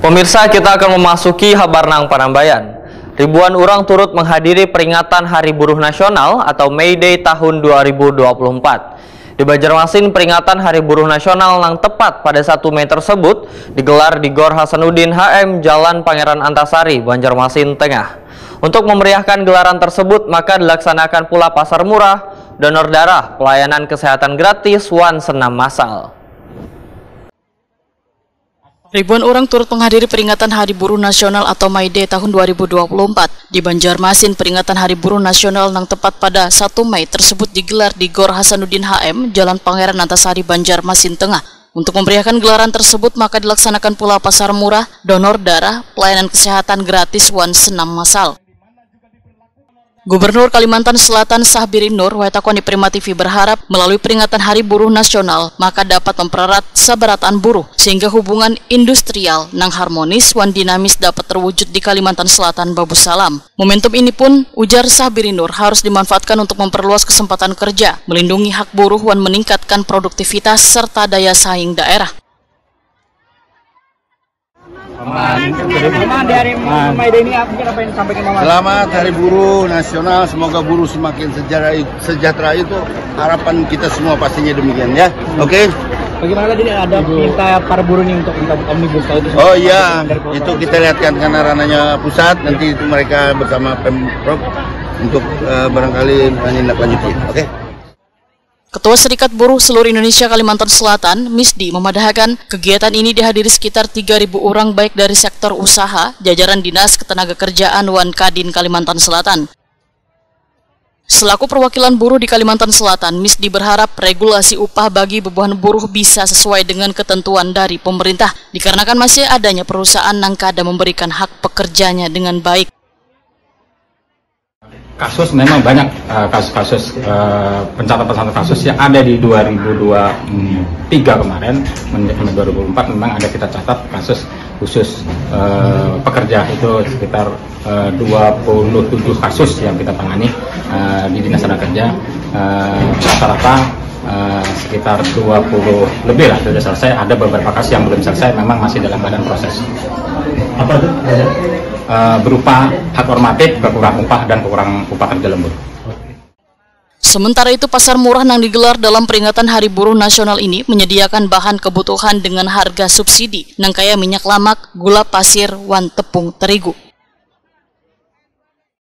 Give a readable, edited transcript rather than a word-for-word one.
Pemirsa, kita akan memasuki Habarnang Panambayan. Ribuan orang turut menghadiri peringatan Hari Buruh Nasional atau May Day tahun 2024. Di Banjarmasin, peringatan Hari Buruh Nasional yang tepat pada 1 Mei tersebut digelar di Gor Hasanuddin HM, Jalan Pangeran Antasari, Banjarmasin Tengah. Untuk memeriahkan gelaran tersebut, maka dilaksanakan pula pasar murah, donor darah, pelayanan kesehatan gratis, wan senam massal. Ribuan orang turut menghadiri peringatan Hari Buruh Nasional atau May Day tahun 2024. Di Banjarmasin, peringatan Hari Buruh Nasional yang tepat pada 1 Mei tersebut digelar di Gor Hasanuddin HM, Jalan Pangeran Antasari, Banjarmasin Tengah. Untuk memeriahkan gelaran tersebut, maka dilaksanakan pula pasar murah, donor darah, pelayanan kesehatan gratis, wan senam massal. Gubernur Kalimantan Selatan Sahbiri Nur Waetakoni Prima TV berharap melalui peringatan Hari Buruh Nasional maka dapat mempererat sabarataan buruh sehingga hubungan industrial nang harmonis wan dinamis dapat terwujud di Kalimantan Selatan Babu Salam. Momentum ini pun, ujar Sahbiri Nur, harus dimanfaatkan untuk memperluas kesempatan kerja, melindungi hak buruh wan meningkatkan produktivitas serta daya saing daerah. Selamat Hari Buruh Nasional, semoga buruh semakin sejahtera, itu harapan kita semua pastinya demikian ya. Oke. Bagaimana tadi ada minta para buruh ini untuk minta omnibus law itu? Oh iya, itu kita lihatkan karena ranahnya pusat, nanti itu mereka bersama Pemprov untuk barangkali menindaklanjuti. Oke. Ketua Serikat Buruh Seluruh Indonesia Kalimantan Selatan, Misdi, memadahkan kegiatan ini dihadiri sekitar 3.000 orang baik dari sektor usaha, jajaran Dinas Ketenagakerjaan wan Kadin Kalimantan Selatan. Selaku perwakilan buruh di Kalimantan Selatan, Misdi berharap regulasi upah bagi beban buruh bisa sesuai dengan ketentuan dari pemerintah, dikarenakan masih adanya perusahaan yang kada memberikan hak pekerjanya dengan baik. Kasus memang banyak kasus-kasus pencatatan kasus yang ada di 2023 kemarin, 2024 memang ada kita catat kasus khusus pekerja itu sekitar 27 kasus yang kita tangani di Dinas Tenaga Kerja, rata-rata sekitar 20 lebih lah sudah selesai. Ada beberapa kasus yang belum selesai, memang masih dalam badan proses. Apa itu? Berupa hak normatif, kekurang upah dan kekurang upah kerja lembur. Sementara itu, pasar murah yang digelar dalam peringatan Hari Buruh Nasional ini menyediakan bahan kebutuhan dengan harga subsidi, nang kaya minyak lamak, gula pasir, wan tepung terigu.